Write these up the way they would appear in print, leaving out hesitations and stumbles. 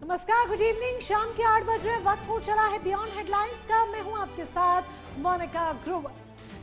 नमस्कार, good evening. शाम के 8 बजे वक्त हो चला है बियॉन्ड हेडलाइंस का। मैं हूं आपके साथ मोनिका ग्रोवर।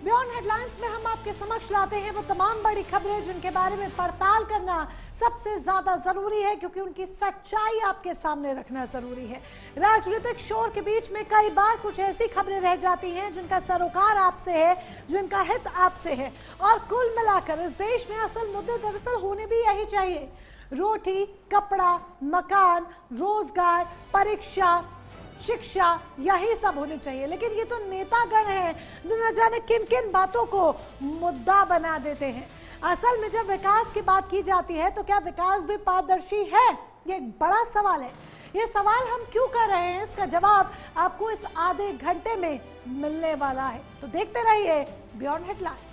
बियॉन्ड हेडलाइंस में हम आपके समक्ष लाते हैं वो तमाम बड़ी खबरें जिनके बारे में पड़ताल करना सबसे ज्यादा जरूरी है, क्योंकि उनकी सच्चाई आपके सामने रखना जरूरी है। राजनीतिक शोर के बीच में कई बार कुछ ऐसी खबरें रह जाती हैं जिनका सरोकार आपसे है, जिनका हित आपसे है, और कुल मिलाकर इस देश में असल मुद्दे दरअसल होने भी यही चाहिए। रोटी, कपड़ा, मकान, रोजगार, परीक्षा, शिक्षा, यही सब होने चाहिए। लेकिन ये तो नेतागण हैं जो न जाने किन किन बातों को मुद्दा बना देते हैं। असल में जब विकास की बात की जाती है तो क्या विकास भी पारदर्शी है? ये एक बड़ा सवाल है। ये सवाल हम क्यों कर रहे हैं, इसका जवाब आपको इस आधे घंटे में मिलने वाला है। तो देखते रहिए beyond headlines.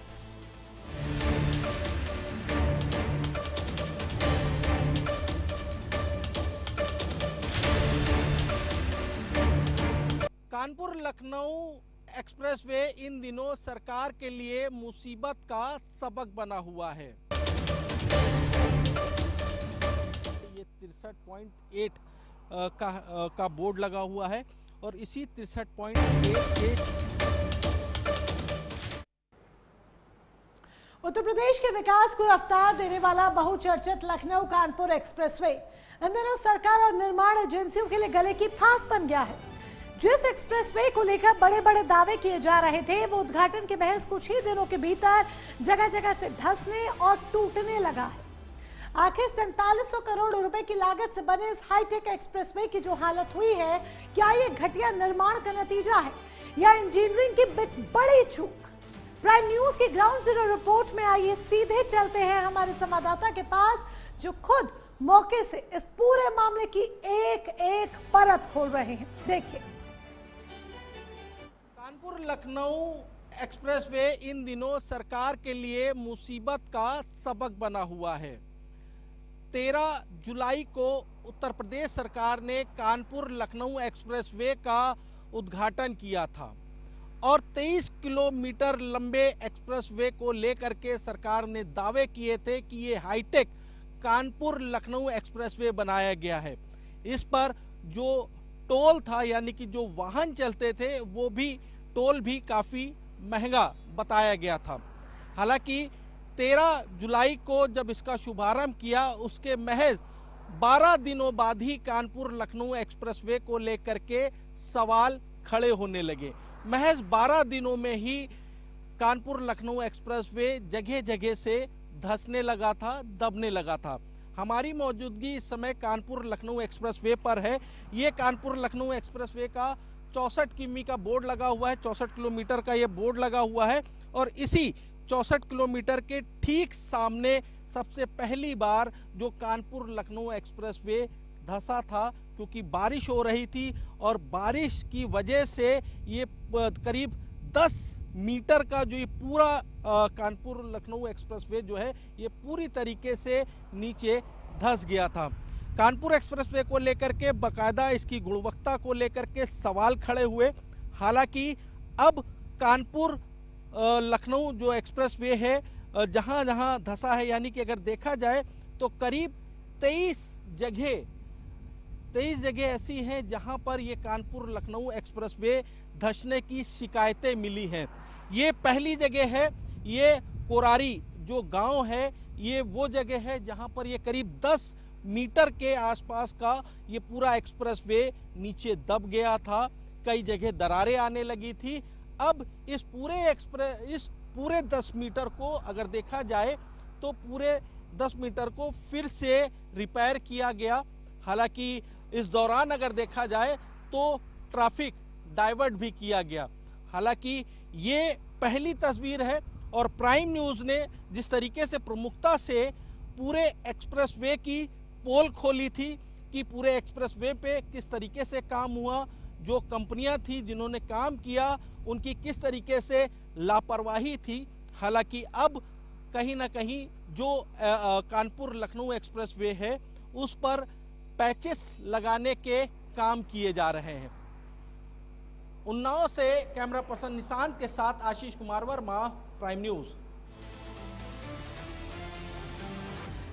Kanpur Lucknow expressway इन दिनों सरकार के लिए मुसीबत का सबक बना हुआ है। ये 63.8 का बोर्ड लगा हुआ है और इसी 63.8 के उत्तर प्रदेश के विकास को रफ्तार देने वाला बहुचर्चित लखनऊ कानपुर एक्सप्रेसवे इन दिनों सरकार और निर्माण एजेंसियों के लिए गले की फांस बन गया है। जिस एक्सप्रेसवे को लेकर बड़े बड़े दावे किए जा रहे थे, वो उद्घाटन के महज कुछ ही दिनों के भीतर जगह जगह से धंसने और टूटने लगा है। आखिर 4700 करोड़ रुपए की लागत से बने इस हाईटेक एक्सप्रेसवे की जो हालत हुई है, क्या ये घटिया निर्माण का नतीजा है या इंजीनियरिंग की बड़ी चूक? प्राइम न्यूज की ग्राउंड जीरो रिपोर्ट में आइए सीधे चलते हैं हमारे संवाददाता के पास, जो खुद मौके से इस पूरे मामले की एक एक परत खोल रहे हैं। देखिए। कानपुर लखनऊ एक्सप्रेसवे इन दिनों सरकार के लिए मुसीबत का सबक बना हुआ है। 13 जुलाई को उत्तर प्रदेश सरकार ने कानपुर लखनऊ एक्सप्रेसवे का उद्घाटन किया था और 23 किलोमीटर लंबे एक्सप्रेसवे को लेकर के सरकार ने दावे किए थे कि ये हाईटेक कानपुर लखनऊ एक्सप्रेसवे बनाया गया है। इस पर जो टोल था, यानी कि जो वाहन चलते थे, वो भी टोल भी काफ़ी महंगा बताया गया था। हालांकि 13 जुलाई को जब इसका शुभारंभ किया, उसके महज 12 दिनों बाद ही कानपुर लखनऊ एक्सप्रेसवे को लेकर के सवाल खड़े होने लगे। महज 12 दिनों में ही कानपुर लखनऊ एक्सप्रेसवे जगह जगह से धंसने लगा था, दबने लगा था। हमारी मौजूदगी इस समय कानपुर लखनऊ एक्सप्रेसवे पर है। ये कानपुर लखनऊ एक्सप्रेसवे का 64 किमी का बोर्ड लगा हुआ है, 64 किलोमीटर का ये बोर्ड लगा हुआ है और इसी 64 किलोमीटर के ठीक सामने सबसे पहली बार जो कानपुर लखनऊ एक्सप्रेसवे धंसा था, क्योंकि बारिश हो रही थी और बारिश की वजह से ये करीब 10 मीटर का जो ये पूरा कानपुर लखनऊ एक्सप्रेसवे जो है, ये पूरी तरीके से नीचे धंस गया था। कानपुर एक्सप्रेसवे को लेकर के बाकायदा इसकी गुणवत्ता को लेकर के सवाल खड़े हुए। हालांकि अब कानपुर लखनऊ जो एक्सप्रेसवे है, जहां जहां धंसा है, यानी कि अगर देखा जाए तो करीब 23 जगह ऐसी हैं जहां पर ये कानपुर लखनऊ एक्सप्रेसवे धंसने की शिकायतें मिली हैं। ये पहली जगह है, ये कोरारी जो गांव है, ये वो जगह है जहां पर ये करीब 10 मीटर के आसपास का ये पूरा एक्सप्रेसवे नीचे दब गया था। कई जगह दरारें आने लगी थी। अब इस पूरे 10 मीटर को अगर देखा जाए तो पूरे 10 मीटर को फिर से रिपेयर किया गया। हालांकि इस दौरान अगर देखा जाए तो ट्रैफिक डाइवर्ट भी किया गया। हालांकि ये पहली तस्वीर है और प्राइम न्यूज़ ने जिस तरीके से प्रमुखता से पूरे एक्सप्रेसवे की पोल खोली थी कि पूरे एक्सप्रेसवे पे किस तरीके से काम हुआ, जो कंपनियां थी जिन्होंने काम किया उनकी किस तरीके से लापरवाही थी। हालांकि अब कहीं ना कहीं जो कानपुर लखनऊ एक्सप्रेसवे है उस पर पैचेस लगाने के काम किए जा रहे हैं। उन्नाव से कैमरा पर्सन निशांत के साथ आशीष कुमार वर्मा, प्राइम न्यूज।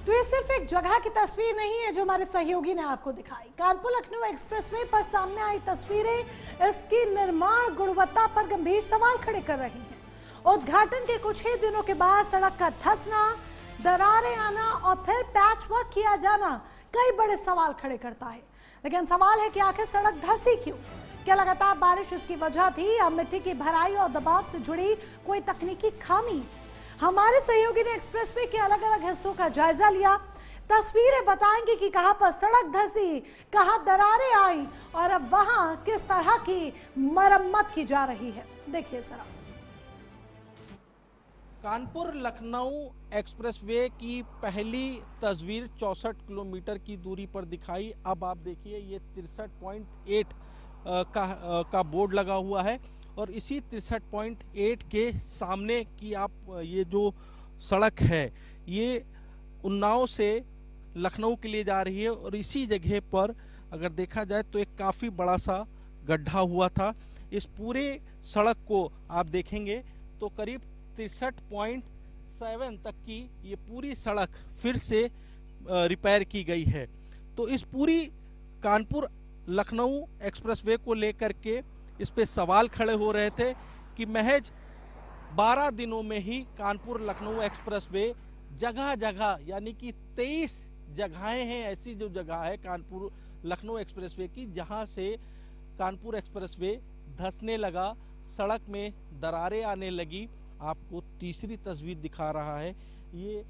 तो ये सिर्फ एक जगह की तस्वीर नहीं है जो हमारे सहयोगी ने आपको दिखाई। कानपुर लखनऊ एक्सप्रेसवे पर सामने आई तस्वीरें इसकी निर्माण गुणवत्ता पर गंभीर सवाल खड़े कर रही हैं। उद्घाटन के कुछ ही दिनों के बाद सड़क का धंसना, दरारें आना और फिर पैच वर्क किया जाना कई बड़े सवाल खड़े करता है। लेकिन सवाल है कि आखिर सड़क धंसी क्यों? क्या लगातार बारिश इसकी वजह थी या मिट्टी की भराई और दबाव से जुड़ी कोई तकनीकी खामी? हमारे सहयोगी ने एक्सप्रेसवे के अलग अलग हिस्सों का जायजा लिया। तस्वीरें बताएंगे कि कहां पर सड़क धंसी, कहां दरारें आई और अब वहां किस तरह की मरम्मत की जा रही है। देखिए जरा। कानपुर लखनऊ एक्सप्रेसवे की पहली तस्वीर 64 किलोमीटर की दूरी पर दिखाई। अब आप देखिए ये 63.8 का बोर्ड लगा हुआ है और इसी 63.8 के सामने की आप ये जो सड़क है ये उन्नाव से लखनऊ के लिए जा रही है और इसी जगह पर अगर देखा जाए तो एक काफ़ी बड़ा सा गड्ढा हुआ था। इस पूरे सड़क को आप देखेंगे तो करीब 63.7 तक की ये पूरी सड़क फिर से रिपेयर की गई है। तो इस पूरी कानपुर लखनऊ एक्सप्रेसवे को लेकर के इस पे सवाल खड़े हो रहे थे कि महज 12 दिनों में ही कानपुर लखनऊ एक्सप्रेसवे जगह जगह यानी कि 23 जगहें हैं ऐसी जो जगह है कानपुर लखनऊ एक्सप्रेसवे की जहां से कानपुर एक्सप्रेसवे धंसने लगा, सड़क में दरारें आने लगी। आपको तीसरी तस्वीर दिखा रहा है ये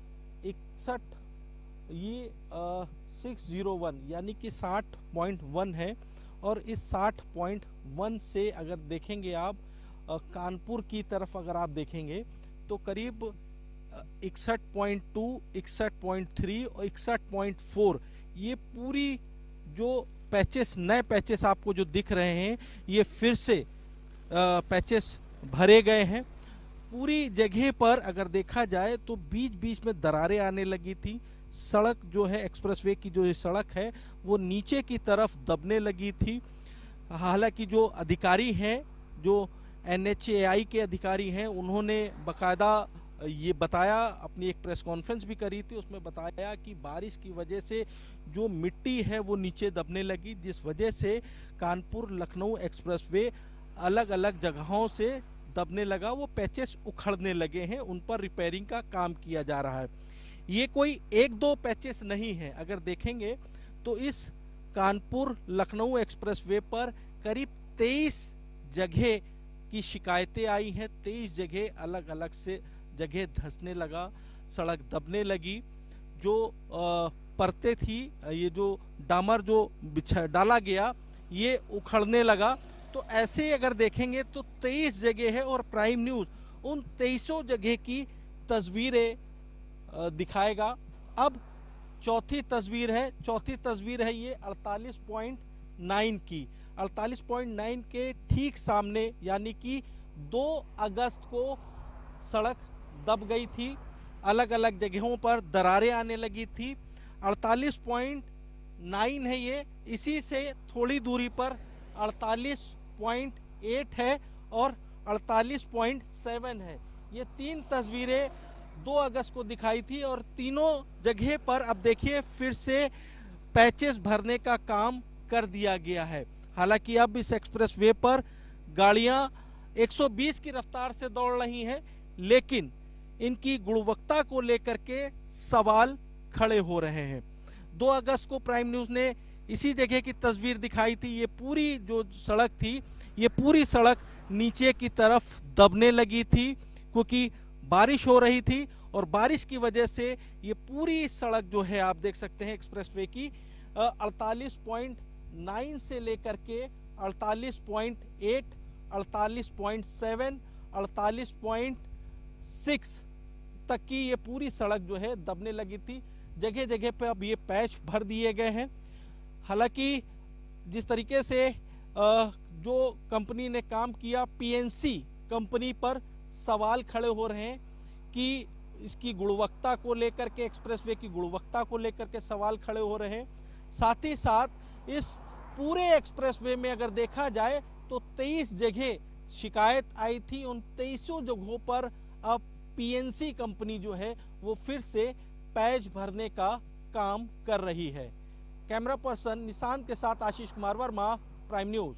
601 यानी कि 60.1 है और इस 60.1 से अगर देखेंगे आप कानपुर की तरफ अगर आप देखेंगे तो करीब 61.2, 61.3 और 61.4 ये पूरी जो पैचेस, नए पैचेस आपको जो दिख रहे हैं ये फिर से पैचेस भरे गए हैं। पूरी जगह पर अगर देखा जाए तो बीच बीच में दरारें आने लगी थी। सड़क जो है एक्सप्रेसवे की जो सड़क है वो नीचे की तरफ दबने लगी थी। हालांकि जो अधिकारी हैं, जो NHAI के अधिकारी हैं, उन्होंने बकायदा ये बताया, अपनी एक प्रेस कॉन्फ्रेंस भी करी थी, उसमें बताया कि बारिश की वजह से जो मिट्टी है वो नीचे दबने लगी, जिस वजह से कानपुर लखनऊ एक्सप्रेसवे अलग अलग जगहों से दबने लगा। वो पैचेस उखड़ने लगे हैं, उन पर रिपेयरिंग का काम किया जा रहा है। ये कोई एक दो पैचेस नहीं है, अगर देखेंगे तो इस कानपुर लखनऊ एक्सप्रेसवे पर करीब 23 जगह की शिकायतें आई हैं। 23 जगह अलग अलग से जगह धंसने लगा, सड़क दबने लगी। जो परतें थी, ये जो डामर जो डाला गया ये उखड़ने लगा। तो ऐसे अगर देखेंगे तो 23 जगह है और प्राइम न्यूज़ उन 23 जगह की तस्वीरें दिखाएगा। अब चौथी तस्वीर है ये 48.9 की। 48.9 के ठीक सामने यानी कि 2 अगस्त को सड़क दब गई थी, अलग अलग जगहों पर दरारें आने लगी थी। 48.9 है ये, इसी से थोड़ी दूरी पर 48.8 है और 48.7 है। ये 3 तस्वीरें 2 अगस्त को दिखाई थी और तीनों जगह पर अब देखिए फिर से पैचेस भरने का काम कर दिया गया है। हालांकि अब इस एक्सप्रेसवे पर गाड़ियां 120 की रफ्तार से दौड़ रही हैं, लेकिन इनकी गुणवत्ता को लेकर के सवाल खड़े हो रहे हैं। 2 अगस्त को प्राइम न्यूज़ ने इसी जगह की तस्वीर दिखाई थी। ये पूरी जो सड़क थी, ये पूरी सड़क नीचे की तरफ दबने लगी थी क्योंकि बारिश हो रही थी और बारिश की वजह से ये पूरी सड़क जो है आप देख सकते हैं एक्सप्रेसवे की 48.9 से लेकर के 48.8, 48.7, 48.6 तक की ये पूरी सड़क जो है दबने लगी थी। जगह जगह पे अब ये पैच भर दिए गए हैं। हालांकि जिस तरीके से जो कंपनी ने काम किया, PNC कंपनी पर सवाल खड़े हो रहे हैं कि इसकी गुणवत्ता को लेकर के, एक्सप्रेसवे की गुणवत्ता को लेकर के सवाल खड़े हो रहे हैं। साथ ही साथ इस पूरे एक्सप्रेसवे में अगर देखा जाए तो 23 जगह शिकायत आई थी। उन 23 जगहों पर अब PNC कंपनी जो है वो फिर से पैच भरने का काम कर रही है। कैमरा पर्सन निशांत के साथ आशीष कुमार वर्मा, प्राइम न्यूज।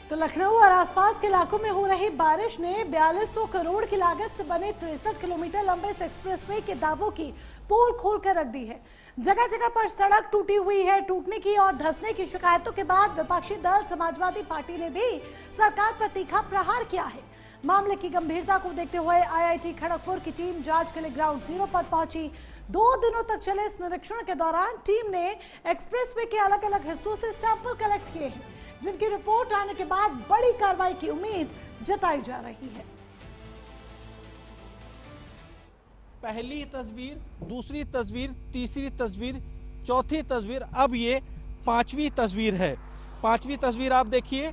तो लखनऊ और आसपास के इलाकों में हो रही बारिश ने 4200 करोड़ की लागत से बने 63 किलोमीटर लंबे इस एक्सप्रेसवे के दावों की पोल खोलकर रख दी है। जगह जगह पर सड़क टूटी हुई है। टूटने की और धंसने की शिकायतों के बाद विपक्षी दल समाजवादी पार्टी ने भी सरकार पर तीखा प्रहार किया है। मामले की गंभीरता को देखते हुए IIT खड़गपुर की टीम जांच के लिए ग्राउंड जीरो पर पहुंची। 2 दिनों तक चले इस निरीक्षण के दौरान टीम ने एक्सप्रेसवे के अलग अलग हिस्सों से सैंपल कलेक्ट किए हैं, जिनकी रिपोर्ट आने के बाद बड़ी कार्रवाई की उम्मीद जताई जा रही है। पहली तस्वीर, दूसरी तस्वीर, तीसरी तस्वीर, चौथी तस्वीर, अब ये 5वीं तस्वीर है। 5वीं तस्वीर आप देखिए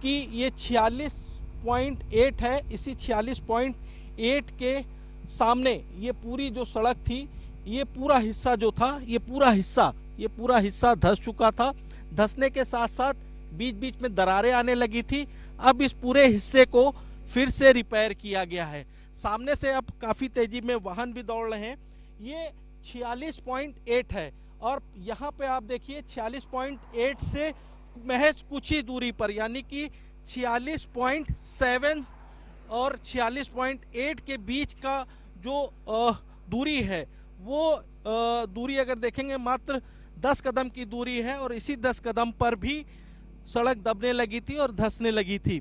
कि ये 46.8 है। इसी 46.8 के सामने ये पूरी जो सड़क थी, ये पूरा हिस्सा जो था, ये पूरा हिस्सा धंस चुका था। धंसने के साथ साथ बीच बीच में दरारें आने लगी थी। अब इस पूरे हिस्से को फिर से रिपेयर किया गया है। सामने से अब काफी तेजी में वाहन भी दौड़ रहे हैं। ये 46.8 है और यहाँ पे आप देखिए 46.8 से महज कुछ ही दूरी पर, यानी कि 46.7 और 46.8 के बीच का जो दूरी है, वो दूरी अगर देखेंगे मात्र 10 कदम की दूरी है और इसी 10 कदम पर भी सड़क दबने लगी थी और धंसने लगी थी।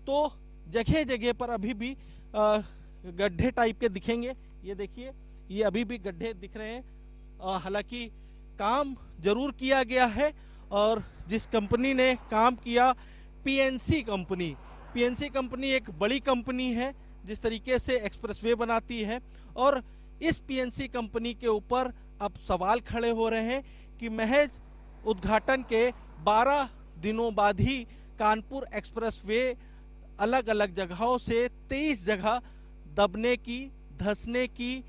तो जगह जगह पर अभी भी गड्ढे टाइप के दिखेंगे। ये देखिए, ये अभी भी गड्ढे दिख रहे हैं। हालांकि काम जरूर किया गया है और जिस कंपनी ने काम किया, PNC कंपनी एक बड़ी कंपनी है जिस तरीके से एक्सप्रेसवे बनाती है। और इस PNC कंपनी के ऊपर अब सवाल खड़े हो रहे हैं कि महज उद्घाटन के 12 दिनों बाद ही कानपुर एक्सप्रेसवे अलग अलग जगहों से 23 जगह दबने की, धंसने की,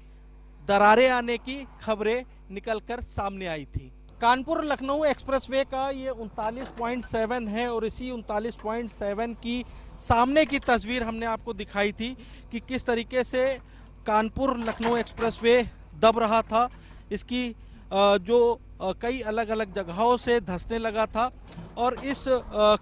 दरारें आने की खबरें निकलकर सामने आई थी। कानपुर लखनऊ एक्सप्रेसवे का ये 39.7 है और इसी 39.7 की सामने की तस्वीर हमने आपको दिखाई थी कि किस तरीके से कानपुर लखनऊ एक्सप्रेसवे दब रहा था। इसकी जो कई अलग अलग जगहों से धंसने लगा था और इस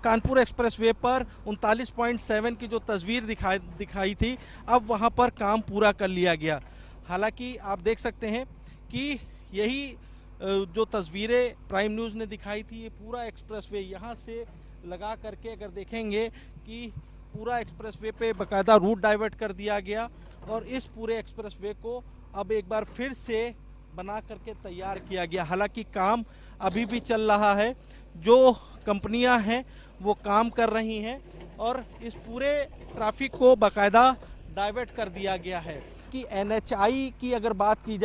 कानपुर एक्सप्रेसवे पर 39.7 की जो तस्वीर दिखाई थी, अब वहां पर काम पूरा कर लिया गया। हालांकि आप देख सकते हैं कि यही जो तस्वीरें प्राइम न्यूज़ ने दिखाई थी, ये पूरा एक्सप्रेसवे यहाँ से लगा करके अगर देखेंगे कि पूरा एक्सप्रेसवे पे बाकायदा रूट डाइवर्ट कर दिया गया और इस पूरे एक्सप्रेसवे को अब एक बार फिर से बना करके तैयार किया गया। हालांकि काम अभी भी चल रहा है, जो कंपनियां हैं वो काम कर रही हैं और इस पूरे ट्रैफिक को बाकायदा डाइवर्ट कर दिया गया है। कि NHAI की अगर बात की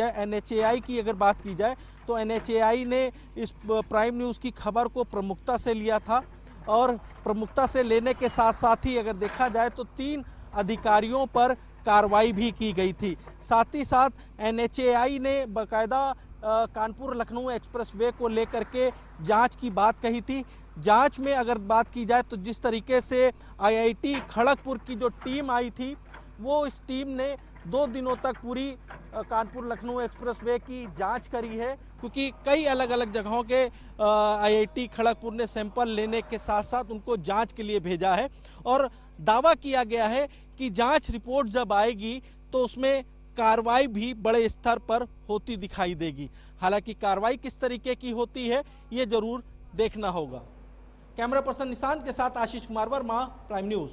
जाए तो NHAI ने इस प्राइम न्यूज़ की खबर को प्रमुखता से लिया था और प्रमुखता से लेने के साथ साथ ही अगर देखा जाए तो 3 अधिकारियों पर कार्रवाई भी की गई थी। साथ ही साथ NHAI ने बाकायदा कानपुर लखनऊ एक्सप्रेसवे को लेकर के जांच की बात कही थी। जांच में अगर बात की जाए तो जिस तरीके से IIT खड़गपुर की जो टीम आई थी, वो इस टीम ने 2 दिनों तक पूरी कानपुर लखनऊ एक्सप्रेसवे की जांच करी है, क्योंकि कई अलग अलग जगहों के IIT खड़गपुर ने सैंपल लेने के साथ साथ उनको जांच के लिए भेजा है और दावा किया गया है कि जांच रिपोर्ट जब आएगी तो उसमें कार्रवाई भी बड़े स्तर पर होती दिखाई देगी। हालांकि कार्रवाई किस तरीके की होती है ये जरूर देखना होगा। कैमरा पर्सन निशांत के साथ आशीष कुमार वर्मा, प्राइम न्यूज।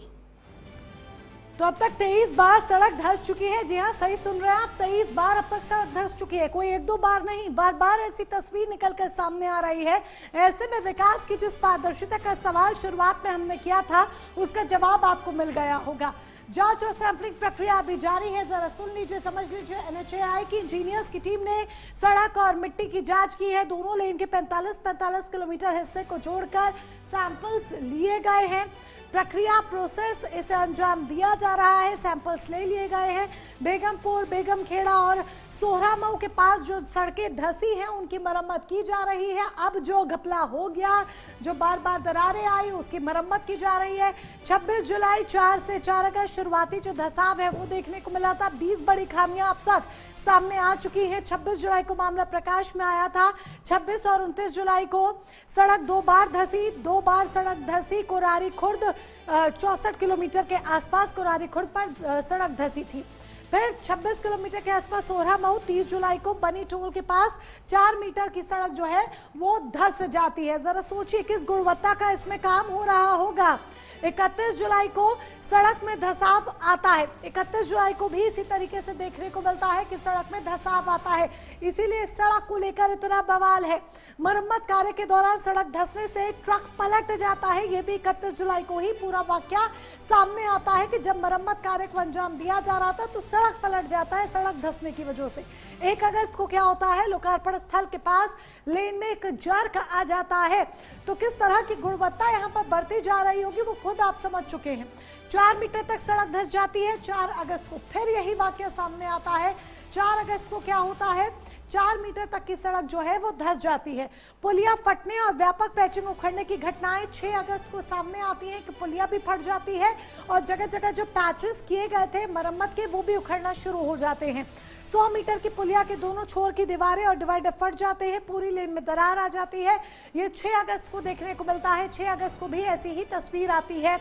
तो अब तक 23 बार सड़क धंस चुकी है। जी हाँ, सही सुन रहे हैं आप, 23 बार अब तक सड़क धंस चुकी है। कोई 1-2 बार नहीं, बार बार ऐसी तस्वीर निकलकर सामने आ रही है। ऐसे में विकास की जिस पारदर्शिता का सवाल शुरुआत में हमने किया था, उसका जवाब आपको मिल गया होगा। जांच और सैंपलिंग प्रक्रिया अभी जारी है। जरा सुन लीजिए, समझ लीजिए। NHAI की इंजीनियर्स की टीम ने सड़क और मिट्टी की जांच की है। दोनों लेन के 45 किलोमीटर हिस्से को जोड़कर सैंपल्स लिए गए हैं, प्रक्रिया प्रोसेस इसे अंजाम दिया जा रहा है, सैंपल्स ले लिए गए हैं। बेगमपुर, बेगमखेड़ा और सोहरामऊ के पास जो सड़कें धंसी हैं उनकी मरम्मत की जा रही है। अब जो घपला हो गया, जो बार बार दरारें आई, उसकी मरम्मत की जा रही है। 26 जुलाई 4 से 4 अगस्त शुरुआती जो धंसाव है वो देखने को मिला था। 20 बड़ी खामियां अब तक सामने आ चुकी हैं। 26 जुलाई को मामला प्रकाश में आया था। 26 और 29 जुलाई को सड़क 2 बार धंसी, 2 बार सड़क धंसी। कोरारी खुर्द 64 किलोमीटर के आसपास कोरारी खुर्द पर सड़क धंसी थी। फिर 26 किलोमीटर के आसपास सोहरामऊ 30 जुलाई को बनी टोल के पास 4 मीटर की सड़क जो है वो धंस जाती है। जरा सोचिए किस गुणवत्ता का इसमें काम हो रहा होगा। 31 जुलाई को सड़क में धंसाव आता है। 31 जुलाई को भी इसी तरीके से देखने को मिलता है कि सड़क में धंसाव आता है, इसीलिए सड़क को लेकर इतना बवाल है। मरम्मत कार्य के दौरान सड़क धंसने से ट्रक पलट जाता है। यह भी 31 जुलाई को ही पूरा वाकया सामने आता है कि जब मरम्मत कार्य को अंजाम दिया जा रहा था तो सड़क पलट जाता है सड़क धंसने की वजह से। 1 अगस्त को क्या होता है, लोकार्पण स्थल के पास लेन में एक जर्क आ जाता है। तो किस तरह की गुणवत्ता यहाँ पर बढ़ती जा रही होगी वो खुद आप समझ चुके हैं। 4 मीटर तक सड़क धंस जाती है। 4 अगस्त को फिर यही वाकया सामने आता है। 4 अगस्त को क्या होता है, 4 मीटर तक की सड़क जो है वो धंस जाती है। पुलिया फटने और व्यापक पैचिंग उखड़ने की घटनाएं 6 अगस्त को सामने आती हैं कि पुलिया भी फट जाती है और जगह जगह जो पैचेस किए गए थे मरम्मत के वो भी उखड़ना शुरू हो जाते हैं। 100 मीटर की पुलिया के दोनों छोर की दीवारें और डिवाइडर फट जाते हैं, पूरी लेन में दरार आ जाती है। ये 6 अगस्त को देखने को मिलता है। 6 अगस्त को भी ऐसी ही तस्वीर आती है।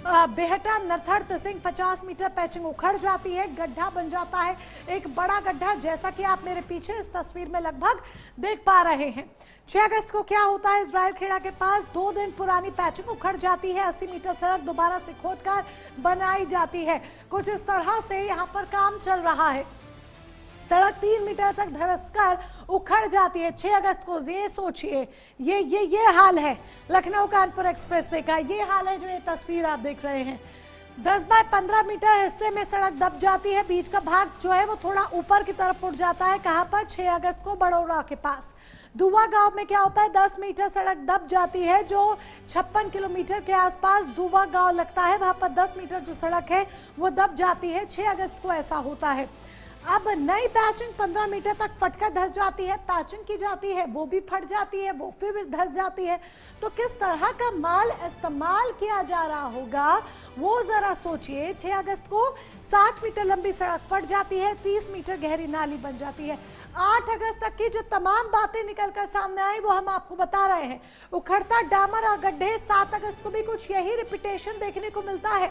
बेहटा नरथड़ तसिंग 50 मीटर पैचिंग उखड़ जाती है, गड्ढा बन जाता है, एक बड़ा गड्ढा जैसा कि आप मेरे पीछे इस तस्वीर में लगभग देख पा रहे हैं। 6 अगस्त को क्या होता है, इजराइल खेड़ा के पास 2 दिन पुरानी पैचिंग उखड़ जाती है। 80 मीटर सड़क दोबारा से खोदकर बनाई जाती है। कुछ इस तरह से यहाँ पर काम चल रहा है। सड़क 3 मीटर तक धंसकर उखड़ जाती है। 6 अगस्त को ये सोचिए, ये हाल है लखनऊ कानपुर एक्सप्रेसवे का। ये हाल है जो ये तस्वीर आप देख रहे हैं। 10 बाय 15 मीटर हिस्से में सड़क दब जाती है। बीच का भाग जो है वो थोड़ा ऊपर की तरफ उठ जाता है। कहां पर, 6 अगस्त को बड़ौरा के पास। दुआ गांव में क्या होता है, 10 मीटर सड़क दब जाती है जो 56 किलोमीटर के आसपास दुआ गांव लगता है, वहां पर 10 मीटर जो सड़क है वो दब जाती है। 6 अगस्त को ऐसा होता है। अब नई पैचिंग 15 मीटर तक फटकर धंस जाती है, पैचिंग की जाती है, वो भी फट जाती है, वो फिर धंस जाती है। तो किस तरह का माल इस्तेमाल किया जा रहा होगा वो जरा सोचिए। 6 अगस्त को 60 मीटर लंबी सड़क फट जाती है, 30 मीटर गहरी नाली बन जाती है। 8 अगस्त तक की जो तमाम बातें निकलकर सामने आई वो हम आपको बता रहे हैं। उखड़ता डामर और गड्ढे, 7 अगस्त को भी कुछ यही रिपीटेशन देखने को मिलता है।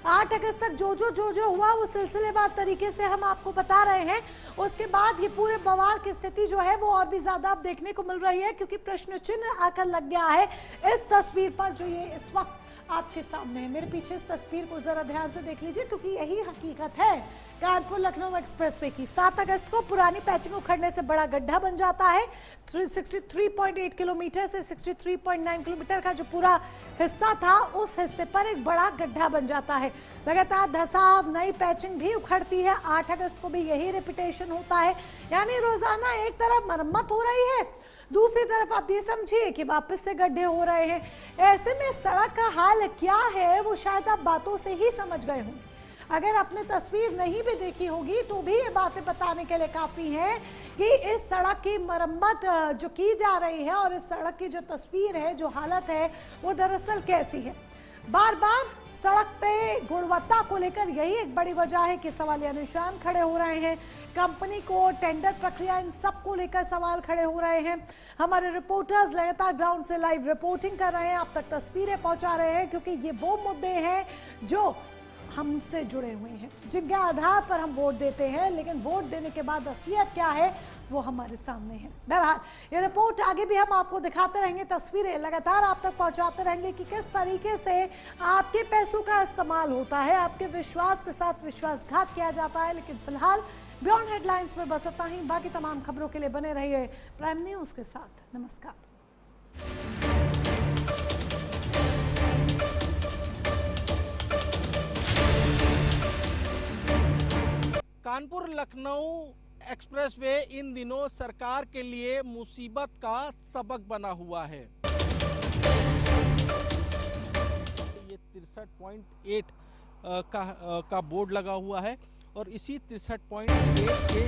8 अगस्त तक जो जो हुआ वो सिलसिलेवार तरीके से हम आपको बता रहे हैं। उसके बाद ये पूरे बवाल की स्थिति जो है वो और भी ज्यादा अब देखने को मिल रही है, क्योंकि प्रश्न चिन्ह आकर लग गया है इस तस्वीर पर जो ये इस वक्त आपके सामने है। मेरे पीछे इस तस्वीर को जरा ध्यान से देख लीजिए, क्योंकि यही हकीकत है कानपुर लखनऊ एक्सप्रेसवे की। 7 अगस्त को पुरानी पैचिंग उखड़ने से बड़ा गड्ढा बन जाता है। 63.8 किलोमीटर से 63.9 किलोमीटर का जो पूरा हिस्सा था उस हिस्से पर एक बड़ा गड्ढा बन जाता है। लगातार धंसाव, नई पैचिंग भी उखड़ती है। 8 अगस्त को भी यही रिपीटेशन होता है। यानी रोजाना एक तरफ मरम्मत हो रही है, दूसरी तरफ आप ये समझिए कि वापस से गड्ढे हो रहे हैं। ऐसे में सड़क का हाल क्या है वो शायद आप बातों से ही समझ गए होंगे। अगर आपने तस्वीर नहीं भी देखी होगी तो भी ये बातें बताने के लिए काफी हैं कि इस सड़क की मरम्मत जो की जा रही है और इस सड़क की जो तस्वीर है, जो हालत है वो दरअसल कैसी है। बार बार सड़क पे गुणवत्ता को लेकर यही एक बड़ी वजह है कि सवालिया निशान खड़े हो रहे हैं। कंपनी को, टेंडर प्रक्रिया, इन सब को लेकर सवाल खड़े हो रहे हैं। हमारे रिपोर्टर्स लगातार ग्राउंड से लाइव रिपोर्टिंग कर रहे हैं, आप तक तस्वीरें पहुंचा रहे हैं, क्योंकि ये वो मुद्दे हैं जो हमसे जुड़े हुए हैं, जिनके आधार पर हम वोट देते हैं। लेकिन वोट देने के बाद असलियत क्या है वो हमारे सामने है। बहरहाल ये रिपोर्ट आगे भी हम आपको दिखाते रहेंगे, तस्वीरें लगातार आप तक पहुंचाते रहेंगे कि किस तरीके से आपके पैसों का इस्तेमाल होता है, आपके विश्वास के साथ विश्वासघात किया जाता है। लेकिन फिलहाल बियॉन्ड हेडलाइंस में बस इतना ही। बाकी तमाम खबरों के लिए बने रहिए प्राइम न्यूज के साथ। नमस्कार। कानपुर लखनऊ एक्सप्रेसवे इन दिनों सरकार के लिए मुसीबत का सबक बना हुआ है। 63.8 का बोर्ड लगा हुआ है और इसी 63.8 के